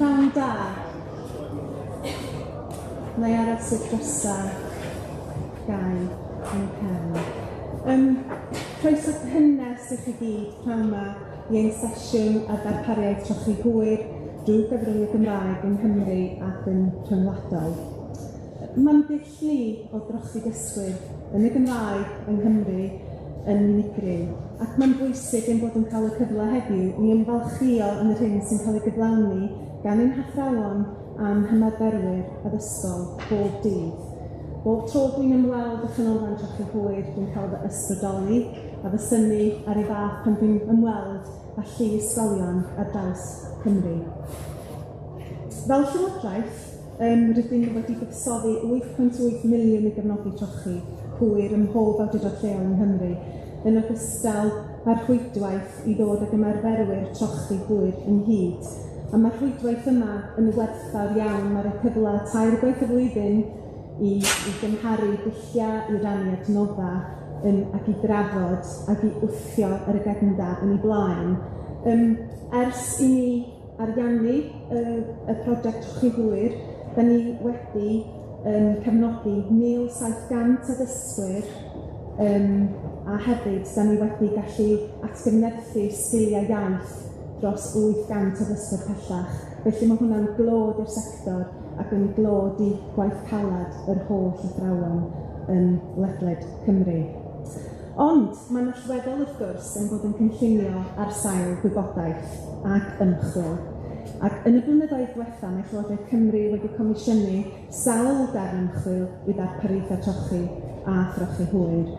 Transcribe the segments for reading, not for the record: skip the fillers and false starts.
Pnawn da. Neu aros y drosa gau yn pen. Croeso cynnes i chi gyd pnawn yma i ein sesiwn a darpariaeth trochi hwyr drwy gyfrwng y Gymraeg yng Nghymru ac yn rhyngwladol. Mae'n dyllu o drochi dysgwyr yn y Gymraeg yng Nghymru yn unigryw, ac mae'n bwysig ein bod yn cael y cyfle heddiw i ymfalchio yn yr hyn sy'n cael ei gyflawni gan ein hathrawon a'n hymarferwyr addysgol bob dydd. Bob tro dwi'n ymweld â chanolfan trochi hwyr, dwi'n cael fy ysbrydoli a fy synnu ar ei fath pan dwi'n ymweld â llu ysgolion ar draws Cymru. Fel Llywodraeth, rydym wedi buddsoddi 8.8 miliwn i gefnogi trochi hwyr ym mhob awdurdod lleol yng Nghymru, yn ogystal â'r rhwydwaith i ddod ag ymarferwyr trochi hwyr ynghyd. A mae'r rhwydwaith yma yn werthfawr iawn. Mae'r cyfle 3 gwaith y flwyddyn i gymharu dulliau, i rannu adnodda ac i drafod ac i wthio yr agenda yn ei blaen. Ers i ni ariannu y prosiect trochi hwyr, da ni wedi cefnogi 1,700 addysgwyr, a hefyd da ni wedi gallu atgyfnerthu sgiliau iaith dros 800 addysgwyr pellach. Felly mae hwnna'n glod i'r sector ac yn glod i gwaith calad yr holl athrawon yn ledled Cymru. Ond mae'n allweddol wrth gwrs yn bod yn cynllunio ar sail gwybodaeth ac ymchwil. Ac yn y blynyddoedd diwethaf, mae Llywodraeth Cymru wedi comisiynu sawl darn ymchwil i ddarpariaeth trochi a throchi hwyr.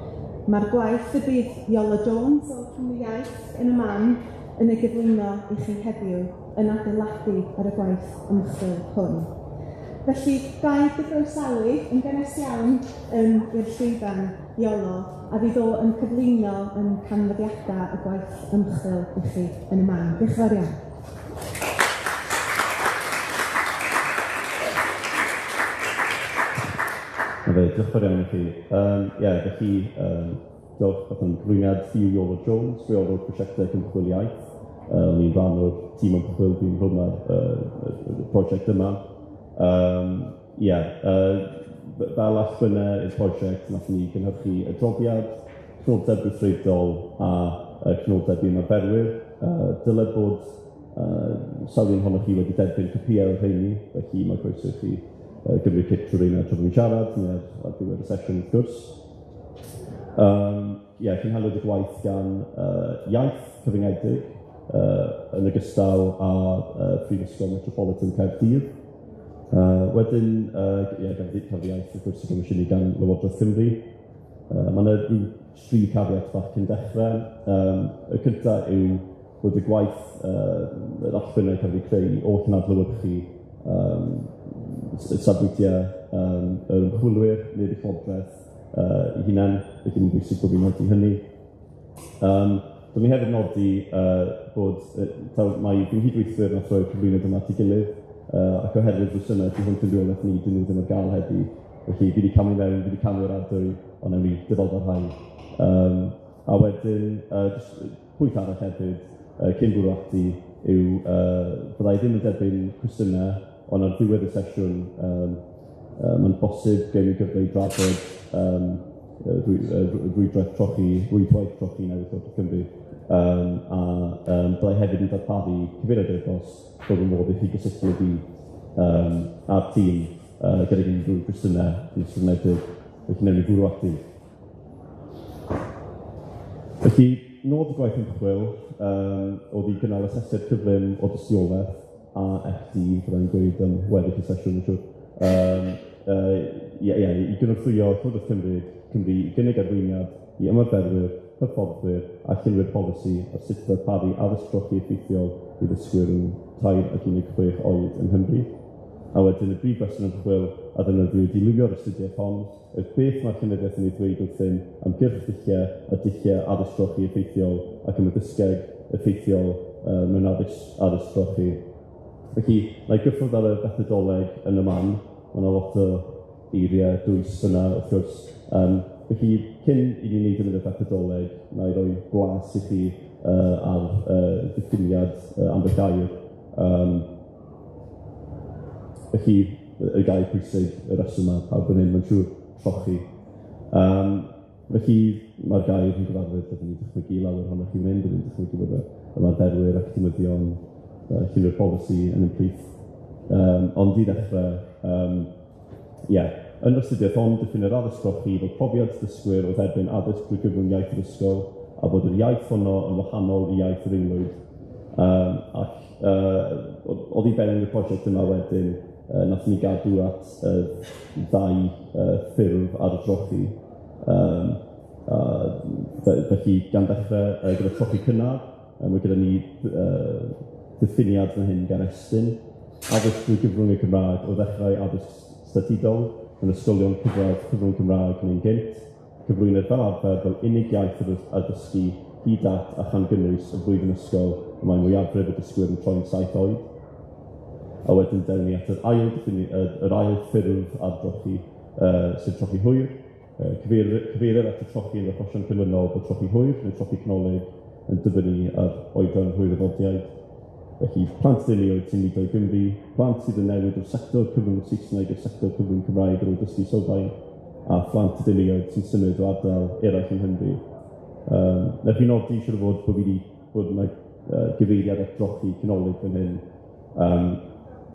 Mae'r gwaith y bydd Iola Jones o Cymraeg yn y man yn ei gyflwyno i chi heddiw yn adeiladu ar y gwaith ymchwil hwn. Felly, gai gyfroesawu yn gynnes iawn i'r llwyfan Iolo, a fydd o yn cyflwyno yn canfyddiadau y gwaith ymchwil i chi yn y man. Diolch yn fawr iawn. Diolch yn fawr iawn i chi. Felly, diolch bod yn cyflwyniad fi yw Iola Jones, rheolwr prosiectau ymchwiliaeth. O'n i'n rhan o'r tîm ymchwil dwi'n rhwng y prosiect yma. Fel allwynau i'r prosiect, nathon ni gynhyrchu y drobiad, cynodeb gweithredol a cynodeb i ymarferwyr. Dylai bod sawl un ohonoch chi wedi derbyn copïau o'r rheini, felly mae croeso i chi gymryd kit trwy reina tra ni'n siarad, neu ar ddiwedd y sesiwn wrth gwrs. Cynhaliwyd y gwaith gan iaith cyfyngedig, yn ogystal â Prifysgol Metropolitan Caerdydd. Wedyn, gan ddiddiaeth wrth gwrs i gomisiynu gan Llywodraeth Cymru. Mae yna rhyw 3 cafiat bach cyn dechrau. Y cyntaf yw bod y gwaith yr allwynau cael ei creu o cynadlewyrchu safbwyntiau yr ymchwilwyr neu'r Llywodraeth ei hunain, felly mae'n bwysig bod fi'n nodi hynny. Dwi'n hefyd nodi bod mae fy nghydweithwyr nath roi'r cyflwyniad yma at ei gilydd, ac oherwydd fy syna di hwn yn rheolaeth ni, dyn nhw ddim yn gael heddi. Felly fi wedi camu mewn, fi wedi camu'r ardwy, ond ewn ni dyfodol rhain. A wedyn, pwynt arall hefyd, cyn bwrw ati, yw byddai ddim yn derbyn cwestiynau, ond ar ddiwedd y sesiwn, mae'n bosib gen i gyfle i drafod rhwydwaith trochi newydd Llywodraeth Cymru. Byddai hefyd yn darparu cyfeiriad e-bost bod yn modd i chi gysylltu fi a'r tîm gyda unrhyw cwestiynau yn ysgrifenedig, felly newn ni bwrw ati. Felly, nod y gwaith ymchwil oedd i gynnal asesiad cyflym o tystiolaeth a FD, byddai'n gweud am weddill y sesiwn yn siŵr. I gynorthwyo Llywodraeth Cymru i gynnig arweiniad i ymarferwyr, hyfforddwyr a llunwyr polisi ar sut darparu addysg trochi effeithiol i ddysgwyr yn 3 ac 16 oed yng Nghymru. A wedyn y brif gwestiwn ymchwil a ddefnyddiwyd i lwyddo'r astudiaeth hon, oedd beth mae'r llenyddiaeth yn ei ddweud wrthyn am gyrch dulliau addysg trochi effeithiol ac am y dysgeg effeithiol mewn addysg trochi. Felly, na i gyffwrdd ar y fethodoleg yn y man, mae yna lot o eiriau dwys yna, wrth gwrs. Felly, cyn i ni wneud yn y fethodoleg, na i roi glas i chi ar diffiniad ambell gair. Felly, y gair pwysig, y reswm yma, pawb yn hyn, mae'n siŵr, trochi. Felly, mae'r gair yn gyfarwydd, byddwn ni'n dychmygu lawer ohonoch chi'n mynd, byddwn ni'n dychmygu bod ymarferwyr ac defnyddion llunio'r polisi yn ymplith. Ond i ddechrau, yn astudiaeth hon, diffinio'r addysg trochi fel profiad dysgwyr o dderbyn addysg drwy gyfrwng iaith yr ysgol, a bod yr iaith honno yn wahanol i iaith yr ymwneud. Oedd i ben yn y prosiect yma wedyn, nath ni gadw at ddau ffurf ar y trochi. Felly, gan ddechrau gyda trochi cynnar, mae gyda ni diffiniad fan hyn gan estyn, addysg drwy gyfrwng y Cymraeg o ddechrau addysg statudol yn ysgolion cyfradd cyfrwng Cymraeg neu'n gynt, cyflwyniad fel arfer fel unig iaith a dysgu hyd at a chan gynnwys y flwyddyn ysgol y mae mwyafrif y dysgwyr yn troi'n 7 oed. A wedyn dewn ni at yr ail ffurf ar drochi, sydd trochi hwyr. Cyfeirir at y trochi yn y achosion canlynol bod trochi hwyr neu trochi canolig yn dibynnu ar oedran hwyr-ddodiaid. Felly, plant dulliau sy'n nid o'i Gymru, plant sydd yn newid o'r sector cyfrwng Saesneg i'r sector cyfrwng Cymraeg ar ôl dysgu sylfaen, a phlant dulliau sy'n symud o ardal eraill yng Nghymru. Newch chi nodi, siŵr o fod, bod fi wedi bod yna gyfeiriad at drochi canolig fan hyn.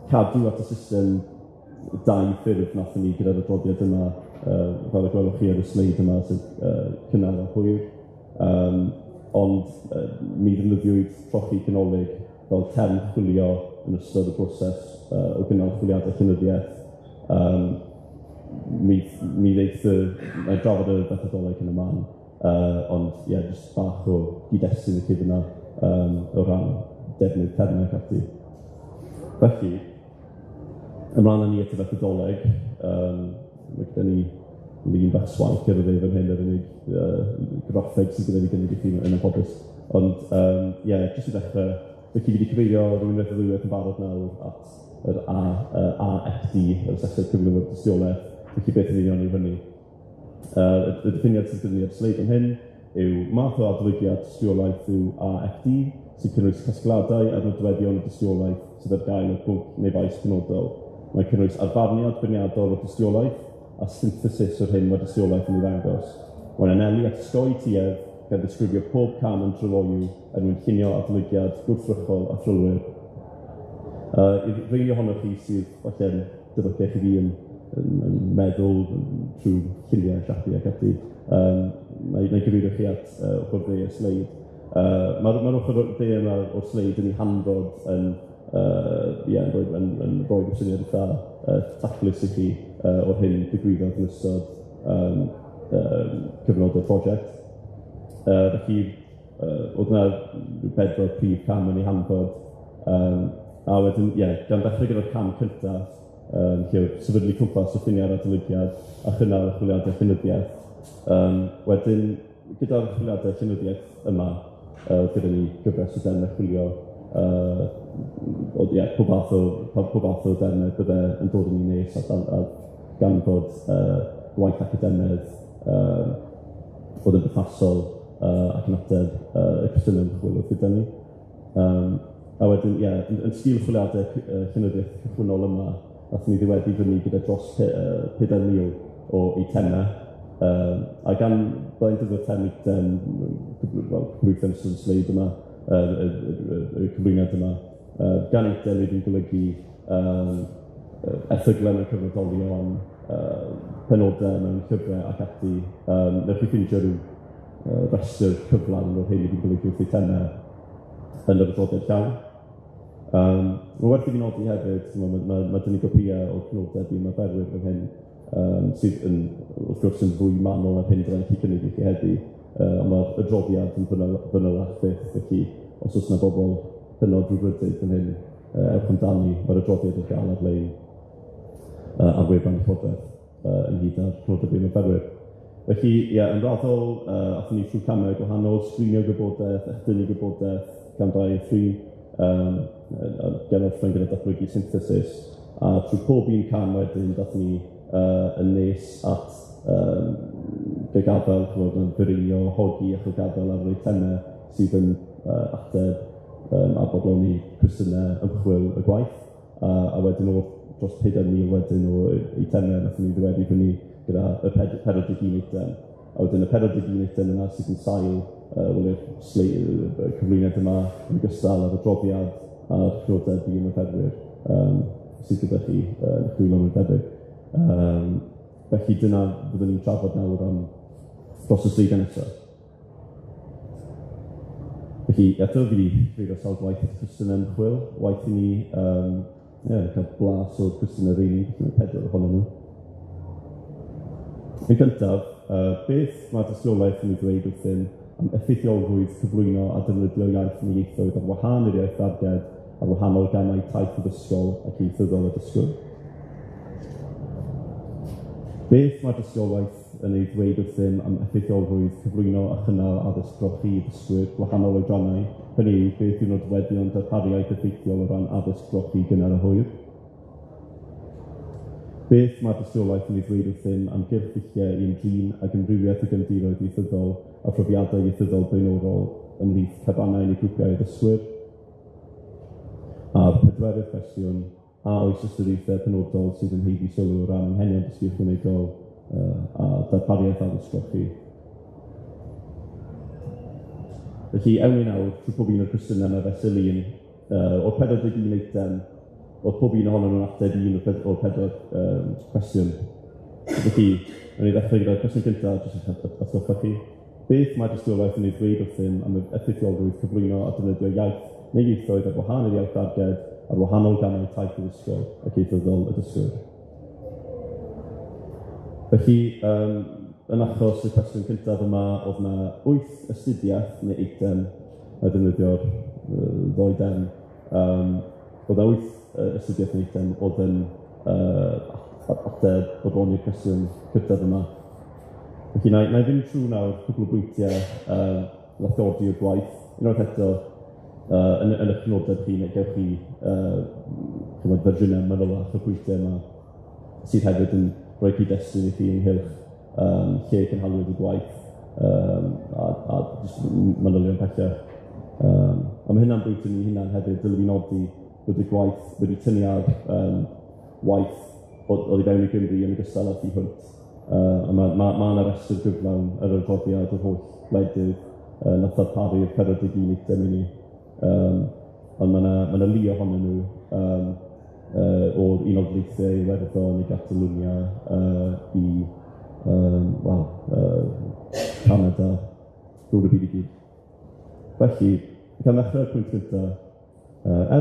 Cadw at y system dau ffurf nathon ni gyda'r adroddiad yma, fel y gwelwch chi ar y sleid yma, sydd cynnar a hwyr. Ond mi ddefnyddiwyd trochi canolig fel term chwilio yn ystod y broses o gynnal chwiliadau llenyddiaeth. Mi ddeith mae'n drafod y fethodoleg yn y man, ond jyst bach o gyd-destun y cyf yna o ran defnydd termau ac ati. Felly, ymlaen â ni at y fethodoleg, mae gyda ni lun bach swaith gyda fi fan hyn, yr unig graffeg sydd gyda fi gynnig i chi yn y pobus. Ond, jyst i ddechrau, felly fi wedi cyfeirio rhywun wedi'i ddwywaith yn barod nawr at yr AFD, yr asesiad cyflwyniad tystiolaeth, felly beth yn union yw hynny. Y diffiniad sydd gyda ni ar sleid yn hyn yw math o adolygiad tystiolaeth yw AFD, sy'n cynnwys casgladau ar nodweddion tystiolaeth sydd ar gael o bwnc neu faes penodol. Mae'n cynnwys arfarniad beirniadol o tystiolaeth a synthesis o'r hyn mae tystiolaeth yn ei ddangos. Mae'n anelu at ysgoi tuedd gan ddisgrifio pob cam yn tryloiw er mwyn llunio adolygiad gwrthrychol a thrylwyr. Rhai ohonoch chi sydd falle'n dyfodech i fi yn meddwl trwy lluniau, siapi ac ati. Mae'n gyfeirio chi at ochr dde y sleid. Mae'r ochr dde yma o'r sleid yn ei hanfod yn rhoi syniad eitha taclus i chi o'r hyn digwyddodd yn ystod cyfnod y prosiect. Felly, oedd yna 4 prif cam yn ei hanfod, a wedyn, gan ddechrau gyda'r cam cyntaf, lle sefydlu cwmpas o ffiniau'r adolygiad a chynnal chwiliadau llenyddiaeth. Wedyn, gyda'r chwiliadau llenyddiaeth yma, gyda ni gyfres o dermau chwilio, pob fath o dermau bydde yn dod yn ei nes a gan fod gwaith academaidd oedd yn berthnasol ac yn ateb y cwestiynau ymchwil wrth gyda ni. A wedyn, yn sgil chwiliadau llenyddiaeth cychwynnol yma, nath ni ddiweddu fyny gyda dros 5,000 o eitemau. A gan blaen dyddo'r termig cyfrwythau'n sy'n sleid yma, y cyflwyniad yma, gan eitem ydy'n golygu erthyglau mewn cyfnodolion, penodau mewn llyfrau ac ati. Newch chi ffindio rhyw restr cyflawn o'r hyn ydy'n golygu wrth eitemau yn yr adroddiad llawn. Mae werth i fi nodi hefyd, mae dyn ni gopïau o cynodeb i ymarferwyr fan hyn, sydd yn, wrth gwrs, yn fwy manwl ar hyn fyddai'n chi gynnig i chi heddi, ond mae'r adroddiad yn fanylach byth, felly os oes yna bobl hynod rhywbrydig fan hyn, ewch amdani, mae'r adroddiad yn gael ar-lein ar wefan Llywodraeth ynghyd â'r cynodeb i ymarferwyr. Felly, yn raddol, athyn ni trwy camau gwahanol, sgrinio gwybodaeth, echdynnu gwybodaeth, gan rai ffrin, gan orffen gyda datblygu synthesis, a trwy pob un cam wedyn, dathon ni yn nes at gygadael, yn ddyrunio, hogi a chygadael ar yr eitemau sydd yn ateb a bodloni cwestiynau ymchwil y gwaith, a wedyn o'r dros 4,000 wedyn o eitemau nath ni ddiweddu fyny gyda y 41 eitem. A wedyn y 41 eitem yna sydd yn sail wedi'r cyflwyniad yma yn gystal ar y drobiad a'r llywodreth i ymwneud sydd gyda chi yn eich dwylo mewn debyg. Felly dyna byddwn ni'n trafod nawr am dros y 30 nesaf. Felly, eto fi wedi ffeirio sawl gwaith cwestiynau ymchwil, waith i ni cael blas o'r cwestiynau rili, 4 ohonyn nhw. Yn gyntaf, beth mae tystiolaeth yn ei ddweud wrthyn am effeithiolrwydd cyflwyno a defnyddio iaith yn ieithoedd ar wahân i'r iaith darged ar wahanol gamau taith addysgol ac ieithyddol y dysgwr. Beth mae tystiolaeth yn ei ddweud wrthyn am effeithiolrwydd cyflwyno a chynnal addysg drochi i dysgwyr gwahanol oedrannau, hynny yw beth yw'r nodweddion darpariaeth effeithiol o ran addysg drochi gynnar y hwyr. Beth mae tystiolaeth yn ei ddweud wrthyn am gyrffilliau i ymdrin ac ymrywiaeth y gymdiroedd ieithyddol a phrofiadau ieithyddol blaenorol ymhlith cyfannau neu grwpiau dysgwyr. A'r pedwerydd cwestiwn, a oes ystyriaethau penodol sydd yn heiddi sylw o ran anghenion dysgu ychwanegol a darpariaeth addysg drochi. Felly, ewn ni nawr trwy pob un o'r cwestiynau yna fesul un. O'r 41 eitem, oedd pob un ohonyn nhw'n ateb un o'r 4 cwestiwn. Felly, ewn ni ddechrau gyda'r cwestiwn cyntaf, jyst yn atgoffa chi. Beth mae dystiolaeth yn ei ddweud wrthyn am y effeithiolrwydd cyflwyno a defnyddio iaith neu ieithoedd ar wahân i'r iaith darged ar wahanol gamau taith addysgol ac ieithyddol y dysgwr. Felly, yn achos y cwestiwn cyntaf yma, oedd yna 8 astudiaeth neu eitem a defnyddio'r ddoi dem. Oedd 8 astudiaeth neu eitem oedd yn ateb o ron i'r cwestiwn cyntaf yma. Felly, na i fynd trwy nawr cwbl o bwyntiau nath godi o'r gwaith. Unwaith eto, yn eich nodeb chi, neu gewch chi fersiynau manylach o bwyntiau yma sydd hefyd yn rhoi cyd-destun i chi ynghylch lle cynhalwydd y gwaith a jyst manylion pellach. A mae hynna'n bwynt ni hunan hefyd, dylai fi nodi bod y gwaith wedi tynnu ar waith oedd i fewn i Gymru yn ogystal â thi hwnt. A mae yna restr gyflawn yr adroddiad o'r holl wledydd nath ddarparu'r 41 eitem i ni. Ond mae yna lu ohonyn nhw o'r Unol Daleithiau, Iwerddon i Catalwnia i Canada, drwy'r y byd i gyd. Felly, gan ddechrau'r pwynt gyntaf,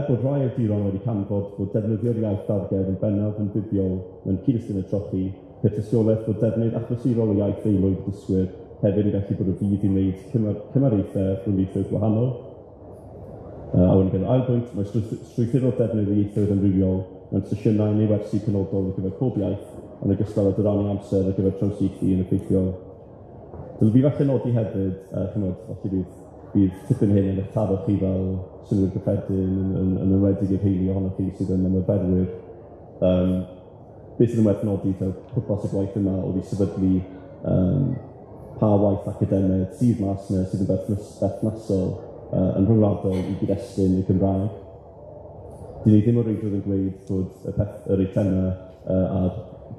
bod rhai awduron wedi canfod bod defnyddio'r iaith darged yn bennaf yn fuddiol mewn cyd-destun y trochi, pe tystiolaeth bod defnydd achlysurol o iaith aelwyd dysgwyr hefyd yn gallu bod o fydd i wneud cymariaethau rhwng ieithoedd gwahanol. A wedyn gyda'r ail bwynt, mae strwythuro defnydd o ieithoedd amrywiol mewn sesiynau neu wersi penodol ar gyfer pob iaith, yn ogystal â dyrannu amser ar gyfer trawsieithu yn effeithiol. Dylai fi falle nodi hefyd, falle bydd tipyn hyn yn eich taro chi fel synwyr gyffredin yn enwedig i'r rheini ohonoch chi sydd yn ymwneud. Beth sydd yn werth nodi, pwrpas y gwaith yma oedd i sefydlu pa waith academaidd sydd mas yna sydd yn berthnasol yn rhyngwladol i gyd-destun y Cymraeg. Dyn ni ddim o reidrwydd yn gweud bod yr eitemau a'r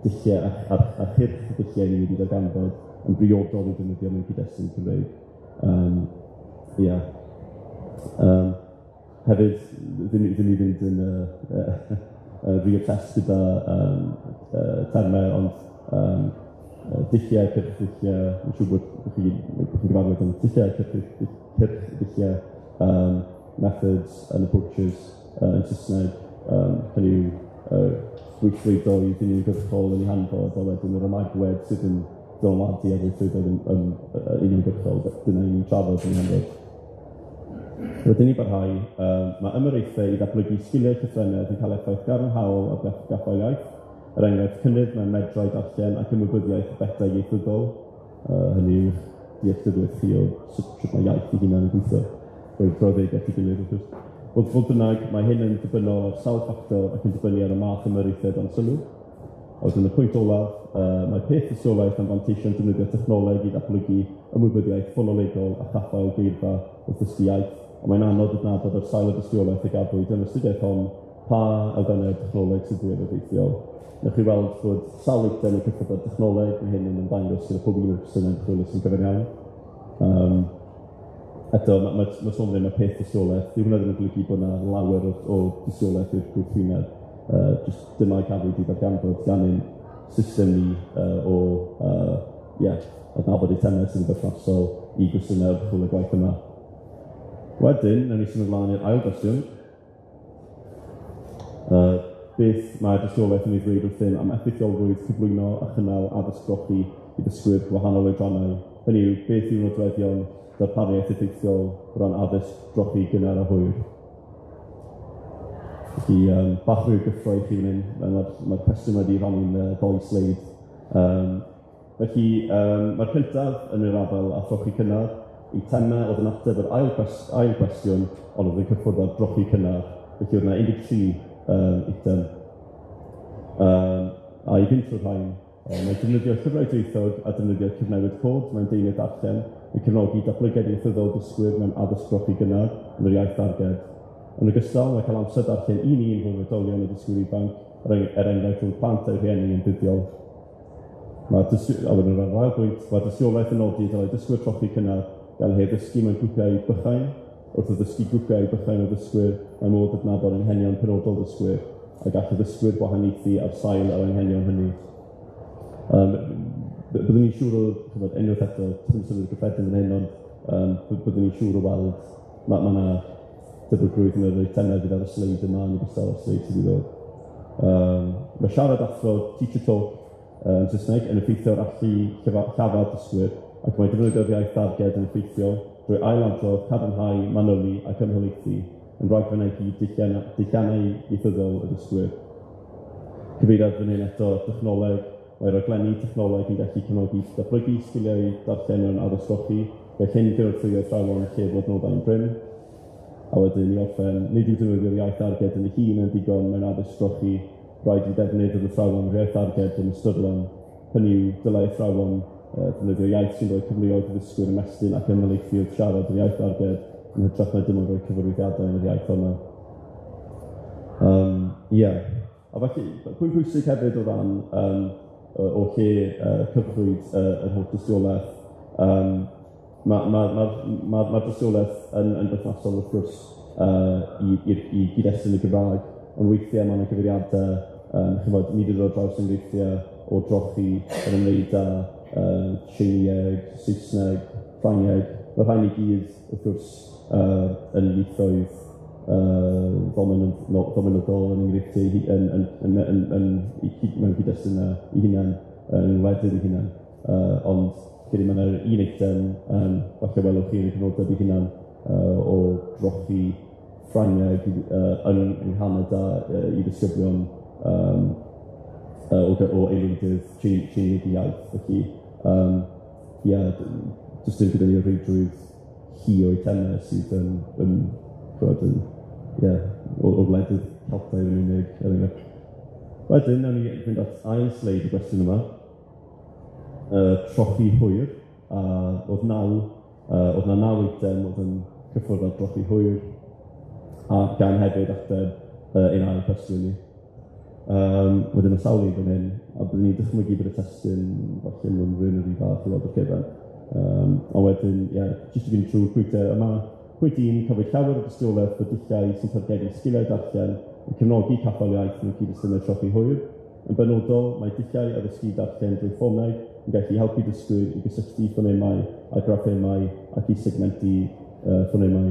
dulliau a'r hyrch y dulliau ni wedi darganfod yn briodol i defnyddio mewn cyd-destun Cymraeg. Hefyd, ddim i fynd yn reattest gyda termau, ond dulliau, cyrch dulliau, yn siŵr bod chi'n gyfarwydd yn dulliau, cyrch dulliau, methods and approaches yn Saesneg, hynny yw gweithredoedd uniongyrchol yn ei hanfod, a wedyn yr ymagwedd sydd yn dylanwadu ar weithredoedd yn uniongyrchol, dyna ni'n trafod yn ei hanfod. Wedyn ni barhau, mae ymyrraethau i ddatblygu sgiliau llythrennedd yn cael effaith gadarnhaol ar gaffau iaith, enghraifft cynnydd mewn medrau darllen ac ymwybyddiaeth betau ieithyddol, hynny yw dealltwriaeth chi o sut mae iaith i hunan yn gweithio, roedd brawddegau i gilydd wrth gwrs. Fodd bynnag, mae hyn yn dibynol ar sawl ffactor ac yn dibynnu ar y math ymyrraethau dan sylw. A wedyn y pwynt olaf, mae peth tystiolaeth am fanteision defnyddio technoleg i ddatblygu ymwybyddiaeth ffonolegol a chaffael geirfa wrth ddysgu iaith, a mae'n anodd adnabod ar sail y dystiolaeth y gadwyd yn astudiaeth hon pa elfennau technoleg sydd fwy effeithiol. Newch chi weld bod sawl eitem yn cyffwrdd â technoleg, mae hyn yn ymddangos gyda pob un o'r sy'n ymchwilio sy'n gyfer iawn. Eto, mae sôn fan hyn peth tystiolaeth. Dyw hwnna ddim yn golygu bod yna lawer o tystiolaeth i'r Cyflwyniad. Jyst dyma cafwyd i ddarganfod gan ein system ni adnabod eitemau sy'n berthnasol i gwestiynau ymchwil y gwaith yma. Wedyn, nawn ni symud ymlaen i'r ail gwestiwn. Beth mae'r tystiolaeth yn ei ddweud wrthyn am effeithiolrwydd cyflwyno a chynnal addysg drochi i ddysgwyr gwahanol oedrannau. Hynny yw, beth yw'r nodweddion darpariaeth effeithiol o ran addysg drochi gynnar a hwyr. Felly, bach mwy o gyffro i chi fan hyn. Mae'r cwestiwn wedi rannu'n ddoi sleid. Felly, mae'r cyntaf yn yr afel a throchi cynnar. Eitemau oedd yn ateb yr ail cwestiwn, ond oedd yn cyffwrdd â'r drochi cynnar. Felly, oedd yna 13 eitem. A i fynd trwy'r rhain, mae defnyddio llyfrau dwyieithog a defnyddio cyfnewid cod mewn deunydd darllen yn cefnogi datblygiad ieithyddol dysgwyr mewn addysg drochi gynnar yn yr iaith darged. Yn ogystal, mae cael amser darllen un rhwng oedolion a dysgwyr ifanc enghraifft rhwng plant a rhieni yn buddiol. Mae dystiolaeth yn nodi dylai dysgwyr trochi cynnar gael eu ddysgu mewn grwpiau bychain, wrth o ddysgu grwpiau bychain o dysgwyr, mae modd adnabod anghenion penodol dysgwyr, a gall y dysgwyr gwahaniaethu ar sail ar anghenion hynny. Byddwn ni'n siŵr o, unwaith eto, ddim sy'n gyffredin yn hyn, ond byddwn ni'n siŵr o weld, mae yna dybrgrwydd yn yr eitemau fydd ar y sleid yma yn ogystal o'r sleid sydd i ddod. Mae siarad athro teacher talk yn Saesneg yn effeithio'r allu llafar dysgwyr, ac mae defnyddio'r iaith darged yn effeithiol drwy ailadrodd, cadarnhau, manylu ac ymhelaethu yn rhoi gwynebu dulliau ieithyddol y dysgwyr. Cyfeiriad fan hyn eto technoleg, mae raglenni technoleg yn gallu cefnogi datblygu sgiliau darllen mewn addysg drochi, gall hyn gynorthwyo athrawon lle fod nodau yn bryn. A wedyn i orffen, nid yw defnyddio'r iaith darged yn ei hun yn digon mewn addysg drochi, rhaid i defnydd o'r athrawon iaith darged yn ystodlon. Hynny yw, dylai athrawon defnyddio iaith sy'n rhoi cyfleoedd i ddysgwyr ymestyn ac ymhelaethu wrth siarad yr iaith darged yn hytrach na dim ond rhoi cyfarwyddiadau yn yr iaith hwnna. A felly, pwynt pwysig hefyd o ran o lle cyfrwyd yr holl dystiolaeth. Mae'r dystiolaeth yn berthnasol wrth gwrs i gyd-destun y Gymraeg, ond weithiau mae yna gyfeiriadau, nid yw'r draws enghreifftiau o drochi yn ymwneud â Cymraeg, Saesneg, Ffrangeg. Mae rhain i gyd, wrth gwrs, yn ieithoedd ddomenodol yn enghreifftiau mewn cyd-destunau eu hunain, yn wledydd eu hunain. Ond gyda mae yna un eitem, falle welwch chi yn y cynodeb eu hunain, o drochi Ffrangeg yn nghaned i ddisgyblion o aelwydydd Cymraeg i iaith. Felly, jyst yn gyda ni o reidrwydd hi o eitemau sydd o wledydd Celtaidd yn unig. Wedyn, nawn ni fynd at ail sleid y gwestiwn yma. Trochi hwyr, a oedd 9 eitem oedd yn cyffwrdd â drochi hwyr, a gan hefyd ateb ein ail cwestiwn ni. Wedyn y sawl fan hyn, a byddwn ni'n dychmygu bod y testyn falle yn rhywun yr un fath o weld o'r cefn. A wedyn, jyst i fynd trwy'r pwyntau yma. Pwynt 1, cyfwyd llawer o dystiolaeth o dulliau sy'n targedu sgiliau darllen yn cefnogi capel iaith mewn cyd-destunau trochi hwyr. Yn benodol, mae dulliau addysgu darllen drwy ffoneg yn gallu helpu dysgwyr i gysylltu ffonemau a graffemau ac i segmentu ffonemau.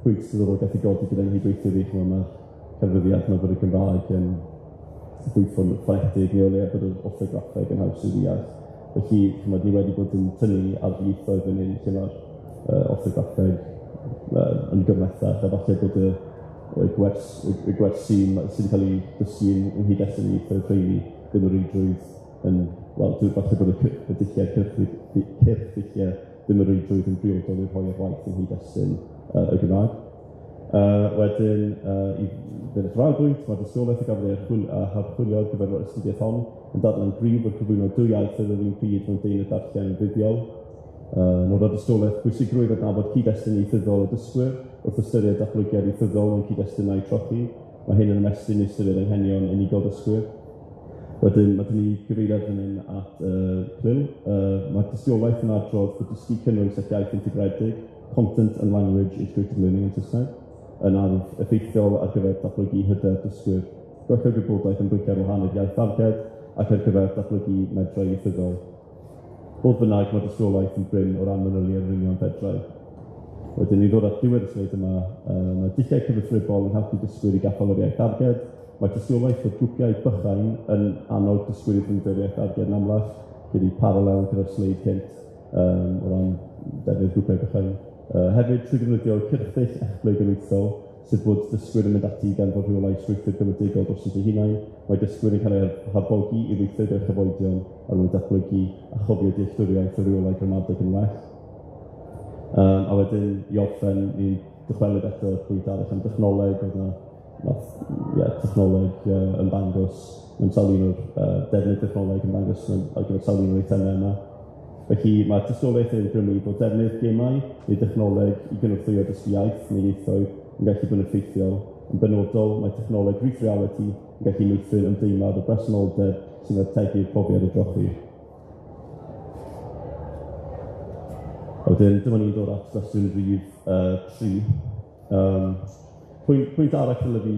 Pwynt sydd oedd gallu godi gyda'n hydweithio fi, mae'r cyfryddiad yma bod y Gymraeg yn fwy ffonetig neu o leia bod yr orthograffeg yn haws i ddeall. Felly, ni wedi bod yn tynnu ar ieithoedd yn un lle mae'r orthograffeg yn gymletach, a falle bod y gwersi sydd yn cael ei dysgu yn hyd-destun ieithoedd rheini ddim yn reidrwydd yn, falle bod y dulliau cyrff-dulliau ddim yn reidrwydd yn briodol i'r rhoi ar waith yn hyd-destun y Gymraeg. Wedyn, i fynd at rai bwynt, mae'r dystiolaeth y gafodd ei archwilio gyfer yr astudiaeth hon yn dadlau'n gryf o'r cyflwyno dwy iaith yr un pryd mewn deunydd darllen yn fuddiol. Nod o'r dystiolaeth pwysigrwydd adnabod cyd-destun ieithyddol o dysgwyr wrth ystyried datblygiad ieithyddol mewn cyd-destunau trochi, Mae hyn yn ymestyn i ystyried anghenion unigol dysgwyr. Wedyn, mae gen i gyfeiriad fan hyn at Clil. Mae tystiolaeth yn adrodd bod dysgu cynnwys ac iaith integredig, content and language integrated learning yn Saesneg, yn arf effeithiol ar gyfer datblygu hyder dysgwyr, gwerthu'r gwybodaeth yn bwycio ar wahanol iaith darged ac ar gyfer datblygu medrau ieithyddol. Fodd bynnag, mae dystiolaeth yn gryn o ran manylu ar rhyngwladol pedrau. Wedyn, i ddod at diwedd y sleid yma, mae dulliau cyfeithrybol yn helpu dysgwyr i gaffael yr iaith darged. Mae tystiolaeth o grwpiau bychain yn annog dysgwyr i ddefnyddio'r iaith darged yn amlach, gyda paralel gyda'r sleid cynt o ran defnydd grwpiau bychain. Hefyd, trwy ddefnyddio'r cyrchdyll echddoe gyfeithiol, sef bod dysgwyr yn mynd ati gan fod rhywle strwythur gyfredegol dros eu hunain, mae dysgwyr yn cael ei harfogi i weithio gyda'r chyfoedion ar ôl datblygu a chofio dealltwriaeth o rhywle gramadeg yn well. A wedyn, i orffen, i dychwelyd eto pwynt arall am dechnoleg, oedd yna technoleg yn dangos, yn sawl un o'r defnydd technoleg yn dangos ar gyfer sawl un o'r eitemau yma. Felly mae tystiolaeth yn grymu bod defnydd gemau neu dechnoleg i gynorthwyo dysgu iaith neu ieithoedd yn gallu bod yn effeithiol. Yn benodol, mae technoleg Reef Reality yn gallu meithrin ymdeimlad o bresenoldeb sy'n ategu'r profiad o drochi. Wedyn, dyma ni'n dod at gwestiwn rhif 3. Pwynt arall dyle fi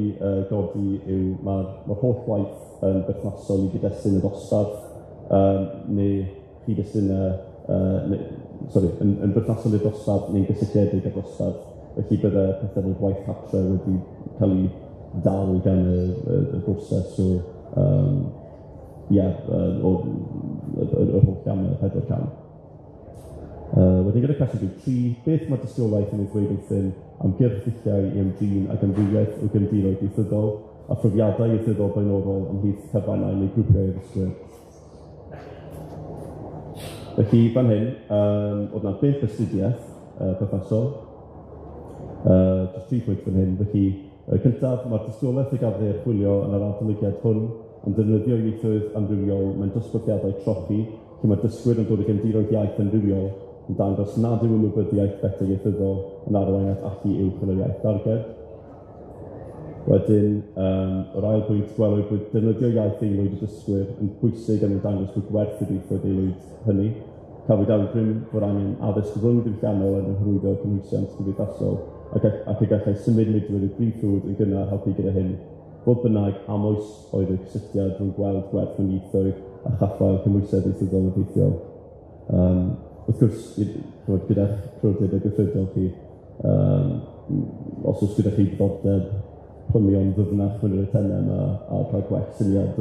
godi yw mae'r holl waith yn berthnasol i gyd-destun y dosbarth neu cyd-destun yn berthnasol i'r dosbarth neu'n gysylltiedig â'r dosbarth. Felly bydde pethau'n y gwaith cartre wedi cael ei dal gan y broses o holl gamau, 4 cam. Wedyn gyda cwestiwn rhif 3, beth mae dystiolaeth yn ei ddweud wrthyn am gyrff ddulliau i ymdrin ag ymwneud o gefndiroedd ieithyddol a phrofiadau ieithyddol blaenorol ymhlith cyfrannau neu grwpiau o ddysgwyr. Felly, fan hyn, oedd yna 5 astudiaeth perthnasol. Just 3 pwynt fan hyn. Felly, cyntaf, mae'r dystiolaeth y gafodd ei archwilio yn yr adolygiad hwn am ddefnyddio ieithoedd amrywiol mewn dosbarthiadau trochi, lle mae dysgwyr yn dod o gefndiroedd iaith amrywiol yn dangos nad yw ymwybyddiaeth better ieithyddol yn arwain at allu uwch yn yr iaith darged. Wedyn, yr ail pwynt gwelwyd bod defnyddio iaith aelwyd y dysgwyr yn bwysig am dangos bod gwerth yr ieithoedd aelwyd hynny. Cafwyd awgrym bod angen addysg rhwng diwylliannol yn hyrwyddo cymwysiant cymdeithasol ac y gallai symud midwyr y brif ffrwd yn gynnar helpu gyda hyn. Fodd bynnag, amwys oedd y cysylltiad rhwng gweld gwerth yn ieithoedd a chaffael cymwysedd ieithyddol effeithiol. Wrth gwrs, gyda'ch pryfed a gweithredol chi, os oes gyda chi diddordeb plymion ddyfnach yn yr eitemau yma a cael gwell syniad o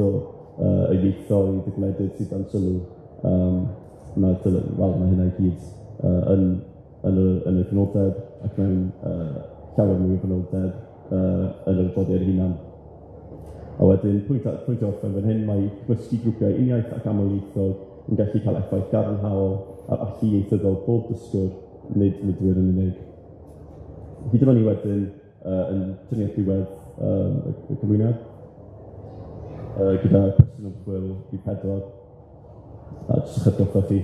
y ieithoedd y gwledydd sydd dan sylw, mae hynna i gyd yn y cynodeb ac mewn llawer mwy o cynodeb yn yr adroddiad hunan. A wedyn, pwynt orffen fan hyn, mae cymysgu grwpiau uniaeth ac amlieithog yn gallu cael effaith gadarnhaol ar allu ieithyddol bob dysgwr, nid midwyr yn unig. Hyd yma ni wedyn yn tynnu at diwedd y Cyflwyniad, gyda cwestiwn ymchwil rhif 4, a jyst eich atgoffa chi.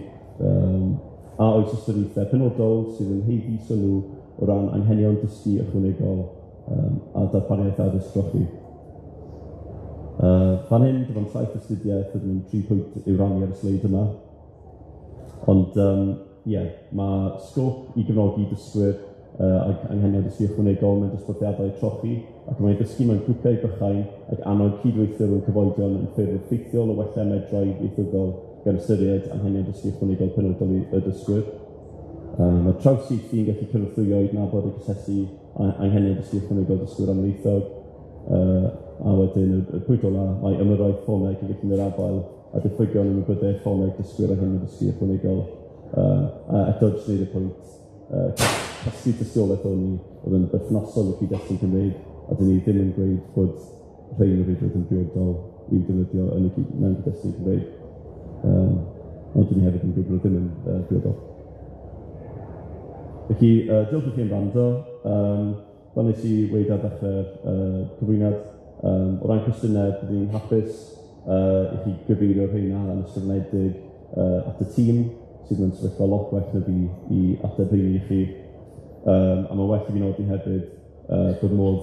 A oes ystyriaethau penodol sydd yn heiddi sylw o ran anghenion dysgu ychwanegol a darpariaeth addysg drochi. Fan hyn, dyma'n 7 astudiaeth, ydyn nhw'n 3 pwynt i'w rannu ar y sleid yma. Ond, mae sgôp i gefnogi dysgwyr ac anghenion dysgu ychwanegol mewn dosbarthiadau trochi, ac mae'n dysgu mewn grwpiau bychain ac annog cydweithio rhwng cyfoedion yn ffurf effeithiol o wella medrau ieithyddol gan ystyried anghenion dysgu ychwanegol penodol y dysgwyr. Mae trawsieithu yn gallu cynorthwyo i nabod a cysylltu anghenion dysgu ychwanegol dysgwyr amlieithog. A wedyn, y pwynt ola, mae ymwneud ffoneg yn gallu yr afael a diffygion ymwybyddiaeth ffoneg dysgwyr a hyn yn dysgu ychwanegol. A eto, jyst wneud y pwynt, casglu tystiolaeth o'n ni oedd yn berthnasol o cyd-destun Cymraeg, a dyn ni ddim yn gweud bod rhain o reidrwydd yn briodol i'w defnyddio yn y mewn cyd-destun Cymraeg. Ond dyn ni hefyd yn gweud bod ddim yn briodol. Felly, diolch i chi yn rando. Fel nes i weid ar ddechrau'r cyflwyniad, o ran cwestiynau, bydd ni'n hapus i chi gyfeirio rheina yn ystyrnedig at y tîm sydd yn sefyllfa lot gwell na fi i ateb rheini i chi. A mae'n well i fi nodi hefyd bod modd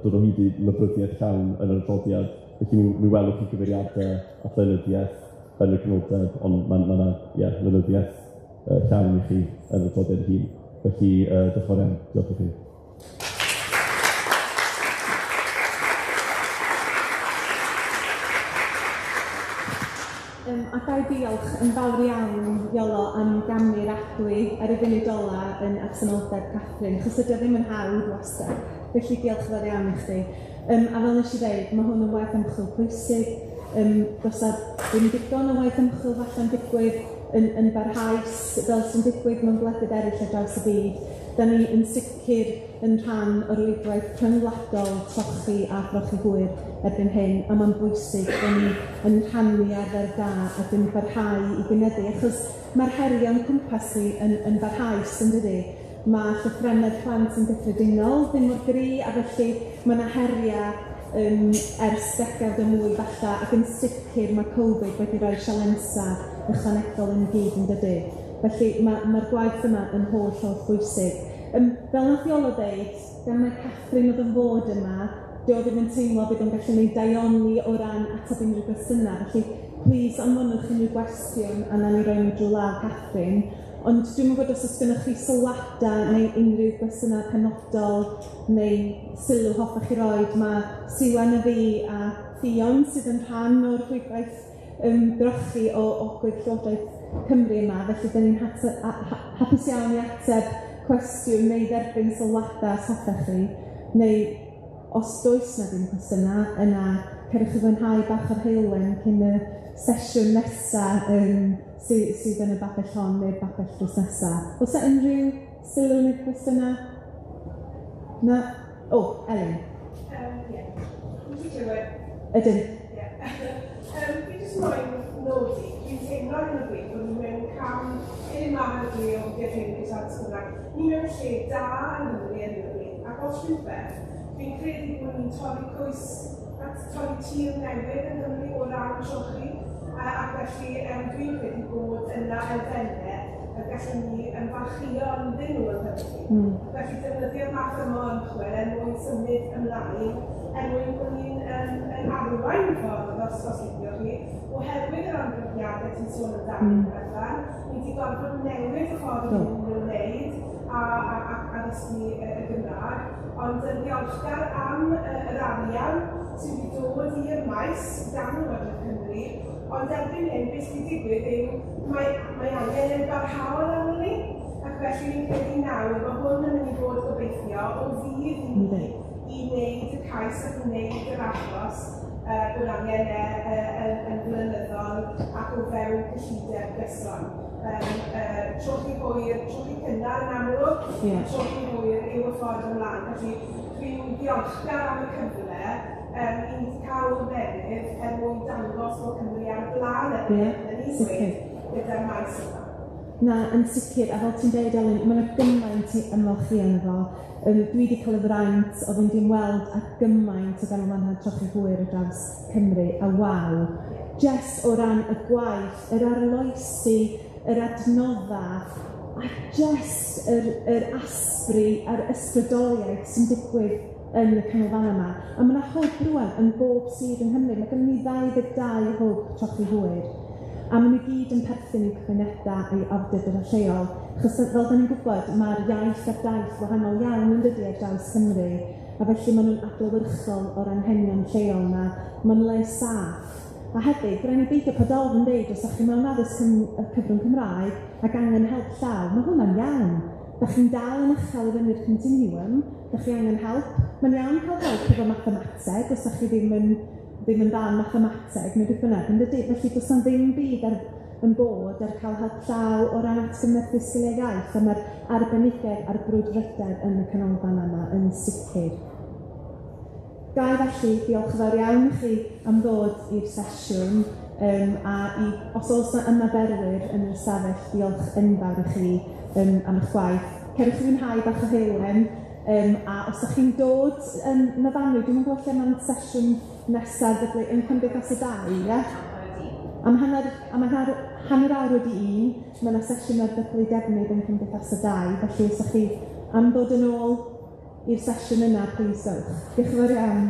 dod o hyd i lyfryddiaeth llawn yn yr adroddiad. Felly mi welwch chi gyfeiriadau at lenyddiaeth yn y canolfan, ond mae yna lenyddiaeth llawn i chi yn yr adroddiad hun. Felly, diolch yn fawr iawn. Diolch i chi. A gai diolch yn fawr iawn, Iolo, am gamu'r adwy ar y funud ola yn absenoldeb Catherine, chos ydy o ddim yn hawdd wastad. Felly diolch yn fawr iawn i chdi. A fel nes i ddeud, mae hwn yn waith ymchwil pwysig. Does ddim digon o waith ymchwil falle'n digwydd yn barhaus, fel sy'n digwydd mewn gwledydd eraill ar draws y byd. Da ni yn sicr yn rhan o'r rhwydwaith rhyngwladol, trochi a throchi hwyr erbyn hyn, a mae'n bwysig bod ni yn rhannu arfer da ac yn barhau i gynnyddu, achos mae'r heriau'n cwmpas ni yn barhaus yn dydi. Mae llythrennau plant yn gyffredinol, ddim mor gry, a felly mae yna heriau ers degawd y mwy falle, ac yn sicr mae Covid wedi rhoi sialensa ychwanegol yn gyd yn dydi. Felly mae'r gwaith yma yn holl bwysig. Fel nath Iolo ddeud, gan mae Catherine oedd yn fod yma, dio ddim yn teimlo bydd yn gallu gwneud daioni o ran ateb unrhyw gwestiynau. Felly, plis anfonwch unrhyw gwestiwn a na ni roi nhw drwy law Catherine. Ond dwi'n gwybod os oes gennych chi sylwadau neu unrhyw gwestiynau penodol neu sylw hoffech chi roed, mae Siwan y fi a Fion sydd yn rhan o'r rhwydwaith drochi o Llywodraeth Cymru yma, felly dyn ni'n hapus iawn i ateb cwestiwn neu dderbyn sylwadau os hoffech chi, neu os does na ddim cwestiynau, yna cerwch i fwynhau bach o'r heilwen cyn y sesiwn nesaf sydd yn y babell hon neu'r babell drws nesaf. Oes yna unrhyw sylw neu cwestiynau? Na? O, Elin. Ie. Wyt ti'n clywed? Ydyn. Ie. Fi jyst moyn nodi, dwi'n teimlo yn y gwynt bod ni mewn cam un man y gwy o gyfrin gyda'r Cymraeg. Ni mewn lle da yn Nghymru yn y gwynt, ac os rhywbeth, fi'n credu bod ni'n torri cwys at torri tir newydd yn Nghymru o ran trochi, ac felly dwi'n credu bod yna elfennau y gallwn ni ymfalchio yn ddyn nhw yn Nghymru. Felly defnyddio'r math yma o ymchwil mwyn symud ymlaen, mwyn bod ni'n arwain ffordd os licio chi, oherwydd yr amgylchiadau ti'n sôn amdano bethau, ni wedi gorfod newid y ffordd ni'n ymwneud a ddysgu y Gymraeg, ond yn ddiolchgar am yr arian sydd wedi dod i'r maes gan Llywodraeth Cymru, ond erbyn hyn, beth sydd wedi digwydd yw mae angen yn barhaol arno ni, ac felly ni'n credu nawr mae hwn yn mynd i fod gobeithio o fydd i wneud y cais ac wneud yr achos bod angen yn flynyddol ac o fewn cyllideb gyson. Trochi hwyr, trochi cynnar yn amlwg, trochi hwyr yw y ffordd ymlaen. Felly dwi'n diolchgar am y cyfle i ni cael fenydd mwyn dangos bod Cymru ar blaen yn ei gweud gyda'r maes yma. Na, yn sicr, a fel ti'n dweud, Elin, mae'n gymaint i ymolchi yn efo. Dwi wedi cael y fraint o fynd i'n weld a gymaint o ganolfannau trochi hwyr ar draws Cymru, a waw. Just o ran y gwaith, yr arloesi, yr adnoddau, a just yr asbri a'r ysbrydoliaeth sy'n digwydd yn y canolfannau yma. A mae yna hwb rwan yn bob sydd yn Nghymru. Mae gen ni 22 hwb trochi hwyr. A maen nhw gyd yn perthyn i cyfyngiadau i awdurdod lleol. Chos fel da ni'n gwybod, mae'r iaith a'r daith wahanol iawn yn dydi ar draws Cymru. A felly maen nhw'n adlewyrchol o'r anghenion lleol yna. Mae'n le saff. A hefyd, rhaid ni beidio podol yn dweud, os ydych chi mewn addysg cyfrwng Cymraeg ac angen help llaw, mae hwnna'n iawn. Da chi'n dal yn uchel i fyny'r continuum, da chi angen help. Mae'n iawn cael help efo mathemateg, os ydych chi ddim yn dda yn mathemateg, neu beth bynnag, yn dydy. Felly, does na ddim byd yn bod ar cael help llaw o ran atgyfnerthu sgiliau iaith, a mae'r arbenigedd a'r brwdfrydedd yn y canolfan yma yn sicr. Gai felly, diolch fawr iawn i chi am ddod i'r sesiwn, a os oes yna ymarferwyr yn yr ystafell, diolch enfawr i chi am eich gwaith. Cerwch i fwynhau bach o heilwen, a os ydych chi'n dod yn Nyfanwy, dwi'n gwybod lle mae'n sesiwn nesaf yn Cymdeithas y Dau, ie? Am hanner awr wedi 1, mae yna sesiwn ar ddyblu defnydd yn Cymdeithas y Dau, felly os ydych chi am ddod yn ôl i'r sesiwn yna, plis ewch. Diolch yn fawr iawn.